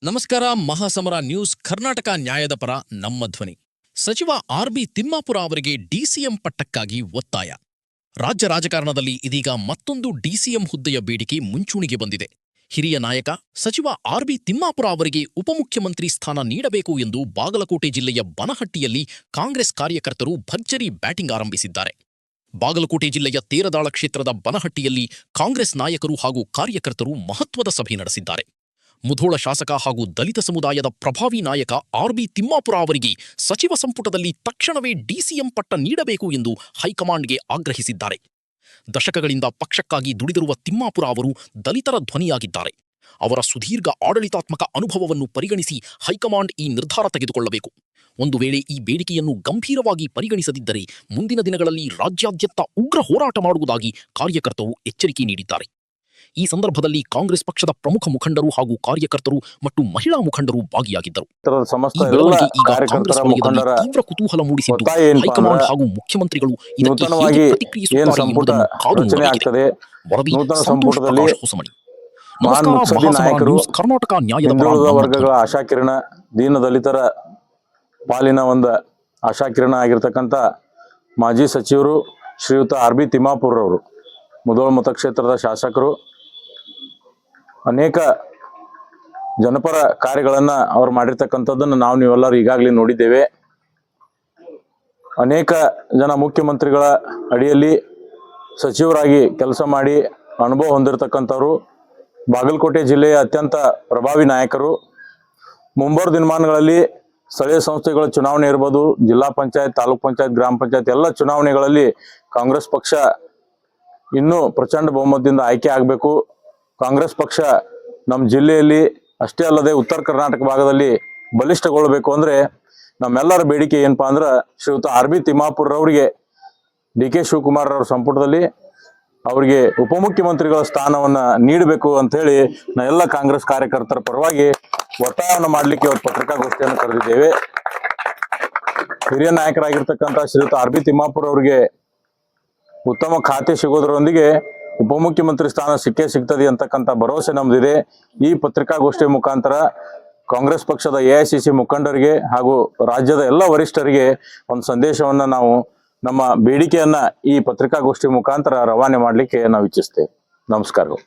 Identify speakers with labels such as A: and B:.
A: ನಮಸ್ಕಾರ. ಮಹಾಸಮರ ನ್ಯೂಸ್ ಕರ್ನಾಟಕ ನ್ಯಾಯದ ಪರ ನಮ್ಮ ಧ್ವನಿ. ಸಚಿವ ಆರ್.ಬಿ. ತಿಮ್ಮಾಪುರ ಅವರಿಗೆ ಡಿಸಿಎಂ ಪಟ್ಟಕ್ಕಾಗಿ ಒತ್ತಾಯ. ರಾಜ್ಯ ರಾಜಕಾರಣದಲ್ಲಿ ಇದೀಗ ಮತ್ತೊಂದು ಡಿಸಿಎಂ ಹುದ್ದೆಯ ಬೇಡಿಕೆ ಮುಂಚೂಣಿಗೆ ಬಂದಿದೆ. ಹಿರಿಯ ನಾಯಕ ಸಚಿವ ಆರ್.ಬಿ. ತಿಮ್ಮಾಪುರ ಅವರಿಗೆ ಉಪಮುಖ್ಯಮಂತ್ರಿ ಸ್ಥಾನ ನೀಡಬೇಕು ಎಂದು ಬಾಗಲಕೋಟೆ ಜಿಲ್ಲೆಯ ಬನಹಟ್ಟಿಯಲ್ಲಿ ಕಾಂಗ್ರೆಸ್ ಕಾರ್ಯಕರ್ತರು ಭರ್ಜರಿ ಬ್ಯಾಟಿಂಗ್ ಆರಂಭಿಸಿದ್ದಾರೆ. ಬಾಗಲಕೋಟೆ ಜಿಲ್ಲೆಯ ತೇರದಾಳ ಕ್ಷೇತ್ರದ ಬನಹಟ್ಟಿಯಲ್ಲಿ ಕಾಂಗ್ರೆಸ್ ನಾಯಕರು ಹಾಗೂ ಕಾರ್ಯಕರ್ತರು ಮಹತ್ವದ ಸಭೆ ನಡೆಸಿದ್ದಾರೆ. ಮುಧೋಳ ಶಾಸಕ ಹಾಗೂ ದಲಿತ ಸಮುದಾಯದ ಪ್ರಭಾವಿ ನಾಯಕ ಆರ್.ಬಿ. ತಿಮ್ಮಾಪುರ ಅವರಿಗೆ ಸಚಿವ ಸಂಪುಟದಲ್ಲಿ ತಕ್ಷಣವೇ ಡಿಸಿಎಂ ಪಟ್ಟ ನೀಡಬೇಕು ಎಂದು ಹೈಕಮಾಂಡ್ಗೆ ಆಗ್ರಹಿಸಿದ್ದಾರೆ. ದಶಕಗಳಿಂದ ಪಕ್ಷಕ್ಕಾಗಿ ದುಡಿದಿರುವ ತಿಮ್ಮಾಪುರ ಅವರು ದಲಿತರ ಧ್ವನಿಯಾಗಿದ್ದಾರೆ. ಅವರ ಸುದೀರ್ಘ ಆಡಳಿತಾತ್ಮಕ ಅನುಭವವನ್ನು ಪರಿಗಣಿಸಿ ಹೈಕಮಾಂಡ್ ಈ ನಿರ್ಧಾರ ತೆಗೆದುಕೊಳ್ಳಬೇಕು. ಒಂದು ವೇಳೆ ಈ ಬೇಡಿಕೆಯನ್ನು ಗಂಭೀರವಾಗಿ ಪರಿಗಣಿಸದಿದ್ದರೆ ಮುಂದಿನ ದಿನಗಳಲ್ಲಿ ರಾಜ್ಯಾದ್ಯಂತ ಉಗ್ರ ಹೋರಾಟ ಮಾಡುವುದಾಗಿ ಕಾರ್ಯಕರ್ತರು ಎಚ್ಚರಿಕೆ ನೀಡಿದ್ದಾರೆ. ಈ ಸಂದರ್ಭದಲ್ಲಿ ಕಾಂಗ್ರೆಸ್ ಪಕ್ಷದ ಪ್ರಮುಖ ಮುಖಂಡರು ಹಾಗೂ ಕಾರ್ಯಕರ್ತರು ಮತ್ತು ಮಹಿಳಾ ಮುಖಂಡರು ಭಾಗಿಯಾಗಿದ್ದರು. ತೀವ್ರ ಕುತೂಹಲ ಮೂಡಿಸಿದ್ದು ಹೈಕಮಾಂಡ್ ಹಾಗೂ ಮುಖ್ಯಮಂತ್ರಿಗಳು ಇದಕ್ಕೆ ಹೇಗೆ ಪ್ರತಿಕ್ರಿಯಿಸುತ್ತಾರೆ ಎಂಬುದನ್ನು ಕಾದು ನೋಡಬೇಕಿದೆ. ವರದಿ ಸಂತೋಷ್ ಪ್ರಕಾಶ್ ಹೊಸಮನಿ. ನಮಸ್ಕಾರ. ಮಹಾಸಮರ ನ್ಯೂಸ್ ಕರ್ನಾಟಕ ನ್ಯಾಯದ ಪರ
B: ವರ್ಗಗಳ ಆಶಾಕಿರಣ, ದೀನ ದಲಿತರ ಪಾಲಿನ ಒಂದು ಆಶಾಕಿರಣ ಆಗಿರ್ತಕ್ಕಂಥ ಮಾಜಿ ಸಚಿವರು ಶ್ರೀಯುತ ಆರ್.ಬಿ. ತಿಮ್ಮಾಪುರ ಅವರು, ಮುಧೋಳ ಮತಕ್ಷೇತ್ರದ ಶಾಸಕರು, ಅನೇಕ ಜನಪರ ಕಾರ್ಯಗಳನ್ನು ಅವರು ಮಾಡಿರ್ತಕ್ಕಂಥದ್ದನ್ನು ನೀವೆಲ್ಲರೂ ಈಗಾಗಲೇ ನೋಡಿದ್ದೇವೆ. ಅನೇಕ ಜನ ಮುಖ್ಯಮಂತ್ರಿಗಳ ಅಡಿಯಲ್ಲಿ ಸಚಿವರಾಗಿ ಕೆಲಸ ಮಾಡಿ ಅನುಭವ ಹೊಂದಿರತಕ್ಕಂಥವ್ರು, ಬಾಗಲಕೋಟೆ ಜಿಲ್ಲೆಯ ಅತ್ಯಂತ ಪ್ರಭಾವಿ ನಾಯಕರು. ಮುಂಬರುವ ದಿನಮಾನಗಳಲ್ಲಿ ಸ್ಥಳೀಯ ಸಂಸ್ಥೆಗಳ ಚುನಾವಣೆ ಇರ್ಬೋದು, ಜಿಲ್ಲಾ ಪಂಚಾಯತ್, ತಾಲೂಕ್ ಪಂಚಾಯತ್, ಗ್ರಾಮ ಪಂಚಾಯತ್ ಎಲ್ಲ ಚುನಾವಣೆಗಳಲ್ಲಿ ಕಾಂಗ್ರೆಸ್ ಪಕ್ಷ ಇನ್ನೂ ಪ್ರಚಂಡ ಬಹುಮತದಿಂದ ಆಯ್ಕೆ ಆಗಬೇಕು. ಕಾಂಗ್ರೆಸ್ ಪಕ್ಷ ನಮ್ಮ ಜಿಲ್ಲೆಯಲ್ಲಿ ಅಷ್ಟೇ ಅಲ್ಲದೆ ಉತ್ತರ ಕರ್ನಾಟಕ ಭಾಗದಲ್ಲಿ ಬಲಿಷ್ಠಗೊಳ್ಳಬೇಕು ಅಂದರೆ ನಮ್ಮೆಲ್ಲರ ಬೇಡಿಕೆ ಏನಪ್ಪಾ ಅಂದ್ರೆ ಶ್ರೀಯುತ ಆರ್.ಬಿ. ತಿಮ್ಮಾಪುರ ಅವರಿಗೆ ಡಿ.ಕೆ. ಶಿವಕುಮಾರ್ ಅವರ ಸಂಪುಟದಲ್ಲಿ ಅವರಿಗೆ ಉಪಮುಖ್ಯಮಂತ್ರಿಗಳ ಸ್ಥಾನವನ್ನು ನೀಡಬೇಕು ಅಂಥೇಳಿ ಎಲ್ಲ ಕಾಂಗ್ರೆಸ್ ಕಾರ್ಯಕರ್ತರ ಪರವಾಗಿ ಒತ್ತಾಯವನ್ನು ಮಾಡಲಿಕ್ಕೆ ಇವತ್ತು ಪತ್ರಿಕಾಗೋಷ್ಠಿಯನ್ನು ಕರೆದಿದ್ದೇವೆ. ಹಿರಿಯ ನಾಯಕರಾಗಿರ್ತಕ್ಕಂಥ ಶ್ರೀಯುತ ಆರ್.ಬಿ. ತಿಮ್ಮಾಪುರ ಅವರಿಗೆ ಉತ್ತಮ ಖಾತೆ ಸಿಗೋದರೊಂದಿಗೆ ಉಪಮುಖ್ಯಮಂತ್ರಿ ಸ್ಥಾನ ಸಿಗ್ತದೆ ಅಂತಕ್ಕಂಥ ಭರವಸೆ ನಮ್ದಿದೆ. ಈ ಪತ್ರಿಕಾಗೋಷ್ಠಿ ಮುಖಾಂತರ ಕಾಂಗ್ರೆಸ್ ಪಕ್ಷದ ಎಐಸಿಸಿ ಮುಖಂಡರಿಗೆ ಹಾಗೂ ರಾಜ್ಯದ ಎಲ್ಲ ವರಿಷ್ಠರಿಗೆ ಒಂದು ಸಂದೇಶವನ್ನು ನಾವು ನಮ್ಮ ಬೇಡಿಕೆಯನ್ನ ಈ ಪತ್ರಿಕಾಗೋಷ್ಠಿ ಮುಖಾಂತರ ರವಾನೆ ಮಾಡಲಿಕ್ಕೆ ನಾವು ಇಚ್ಛಿಸ್ತೇವೆ. ನಮಸ್ಕಾರಗಳು.